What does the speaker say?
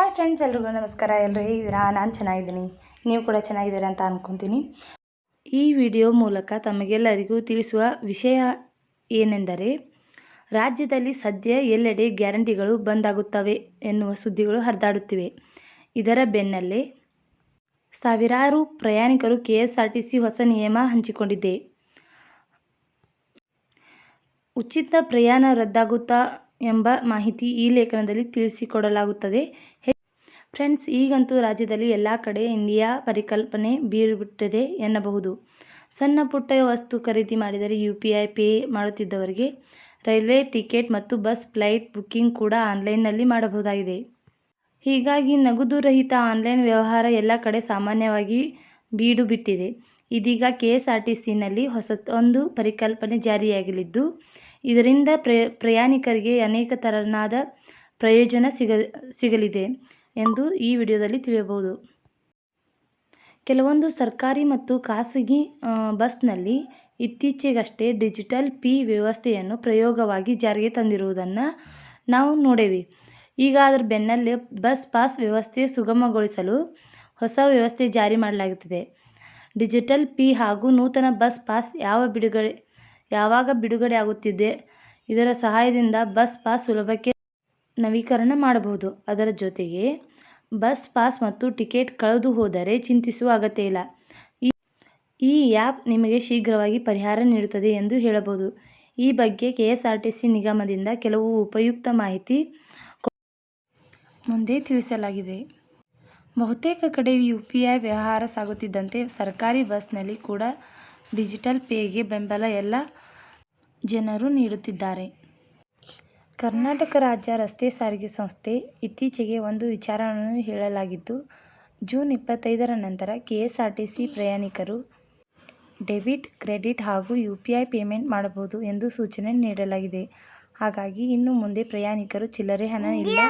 Hi friends, ಎಲ್ರಿಗೂ ನಮಸ್ಕಾರ. ಎಲ್ಲರೂ ಹೇಗಿದ್ದೀರಾ? ನಾನು ಚೆನ್ನಾಗಿದ್ದೀನಿ, ನೀವು ಕೂಡ ಚೆನ್ನಾಗಿದ್ದೀರಾ ಅಂತ ಅಂದ್ಕೊತೀನಿ. ಈ ವಿಡಿಯೋ ಮೂಲಕ ತಮಗೆಲ್ಲರಿಗೂ ತಿಳಿಸುವ ವಿಷಯ ಏನೆಂದರೆ, ರಾಜ್ಯದಲ್ಲಿ ಸದ್ಯ ಎಲ್ಲೆಡೆ ಗ್ಯಾರಂಟಿಗಳು ಬಂದಾಗುತ್ತವೆ ಎನ್ನುವ ಸುದ್ದಿಗಳು ಹರಿದಾಡುತ್ತಿವೆ. ಇದರ ಬೆನ್ನಲ್ಲೇ ಸಾವಿರಾರು ಪ್ರಯಾಣಿಕರು KSRTC ಹೊಸ ನಿಯಮ ಹಂಚಿಕೊಂಡಿದೆ. ಉಚಿತ ಪ್ರಯಾಣ ರದ್ದಾಗುತ್ತಾ ಎಂಬ ಮಾಹಿತಿ ಈ ಲೇಖನದಲ್ಲಿ ತಿಳಿಸಿಕೊಡಲಾಗುತ್ತದೆ. ಫ್ರೆಂಡ್ಸ್, ಈಗಂತೂ ರಾಜ್ಯದಲ್ಲಿ ಎಲ್ಲ ಕಡೆ ಇಂಡಿಯಾ ಪರಿಕಲ್ಪನೆ ಬೀರುಬಿಟ್ಟಿದೆ ಎನ್ನಬಹುದು. ಸಣ್ಣ ಪುಟ್ಟ ವಸ್ತು ಖರೀದಿ ಮಾಡಿದರೆ UPI ಪೇ ಮಾಡುತ್ತಿದ್ದವರಿಗೆ ರೈಲ್ವೆ ಟಿಕೆಟ್ ಮತ್ತು ಬಸ್ ಫ್ಲೈಟ್ ಬುಕ್ಕಿಂಗ್ ಕೂಡ ಆನ್ಲೈನ್ನಲ್ಲಿ ಮಾಡಬಹುದಾಗಿದೆ. ಹೀಗಾಗಿ ನಗದು ರಹಿತ ಆನ್ಲೈನ್ ವ್ಯವಹಾರ ಎಲ್ಲ ಕಡೆ ಸಾಮಾನ್ಯವಾಗಿ ಬೀಡು ಬಿಟ್ಟಿದೆ. ಇದೀಗ KSRTCನಲ್ಲಿ ಹೊಸದೊಂದು ಪರಿಕಲ್ಪನೆ ಜಾರಿಯಾಗಲಿದ್ದು, ಇದರಿಂದ ಪ್ರಯಾಣಿಕರಿಗೆ ಅನೇಕ ತೆರನಾದ ಪ್ರಯೋಜನ ಸಿಗಲಿದೆ ಎಂದು ಈ ವಿಡಿಯೋದಲ್ಲಿ ತಿಳಿಯಬಹುದು. ಕೆಲವೊಂದು ಸರ್ಕಾರಿ ಮತ್ತು ಖಾಸಗಿ ಬಸ್ನಲ್ಲಿ ಇತ್ತೀಚೆಗಷ್ಟೇ ಡಿಜಿಟಲ್ ಫೀ ವ್ಯವಸ್ಥೆಯನ್ನು ಪ್ರಯೋಗವಾಗಿ ಜಾರಿಗೆ ತಂದಿರುವುದನ್ನು ನಾವು ನೋಡೇವೆ. ಈಗ ಅದರ ಬೆನ್ನಲ್ಲೇ ಬಸ್ ಪಾಸ್ ವ್ಯವಸ್ಥೆ ಸುಗಮಗೊಳಿಸಲು ಹೊಸ ವ್ಯವಸ್ಥೆ ಜಾರಿ ಮಾಡಲಾಗುತ್ತಿದೆ. ಡಿಜಿಟಲ್ ಫೀ ಹಾಗೂ ನೂತನ ಬಸ್ ಪಾಸ್ ಯಾವಾಗ ಬಿಡುಗಡೆ ಆಗುತ್ತಿದೆ. ಇದರ ಸಹಾಯದಿಂದ ಬಸ್ ಪಾಸ್ ಸುಲಭಕ್ಕೆ ನವೀಕರಣ ಮಾಡಬಹುದು. ಅದರ ಜೊತೆಗೆ ಬಸ್ ಪಾಸ್ ಮತ್ತು ಟಿಕೆಟ್ ಕಳೆದು ಹೋದರೆ ಚಿಂತಿಸುವ ಅಗತ್ಯ ಇಲ್ಲ. ಈ ಆ್ಯಪ್ ನಿಮಗೆ ಶೀಘ್ರವಾಗಿ ಪರಿಹಾರ ನೀಡುತ್ತದೆ ಎಂದು ಹೇಳಬಹುದು. ಈ ಬಗ್ಗೆ KSRTC ನಿಗಮದಿಂದ ಕೆಲವು ಉಪಯುಕ್ತ ಮಾಹಿತಿ ಮುಂದೆ ತಿಳಿಸಲಾಗಿದೆ. ಬಹುತೇಕ ಕಡೆ UPI ವ್ಯವಹಾರ ಸಾಗುತ್ತಿದ್ದಂತೆ ಸರ್ಕಾರಿ ಬಸ್ನಲ್ಲಿ ಕೂಡ ಡಿಜಿಟಲ್ ಪೇಗೆ ಬೆಂಬಲ ಎಲ್ಲ ಜನರು ನೀಡುತ್ತಿದ್ದಾರೆ. ಕರ್ನಾಟಕ ರಾಜ್ಯ ರಸ್ತೆ ಸಾರಿಗೆ ಸಂಸ್ಥೆ ಇತ್ತೀಚೆಗೆ ಒಂದು ವಿಚಾರವನ್ನು ಹೇಳಲಾಗಿದ್ದು, ಜೂನ್ 25ರ ನಂತರ KSRTC ಪ್ರಯಾಣಿಕರು ಡೆಬಿಟ್, ಕ್ರೆಡಿಟ್ ಹಾಗೂ UPI ಪೇಮೆಂಟ್ ಮಾಡಬಹುದು ಎಂದು ಸೂಚನೆ ನೀಡಲಾಗಿದೆ. ಹಾಗಾಗಿ ಇನ್ನು ಮುಂದೆ ಪ್ರಯಾಣಿಕರು ಚಿಲ್ಲರೆ ಹಣ ಇಲ್ಲ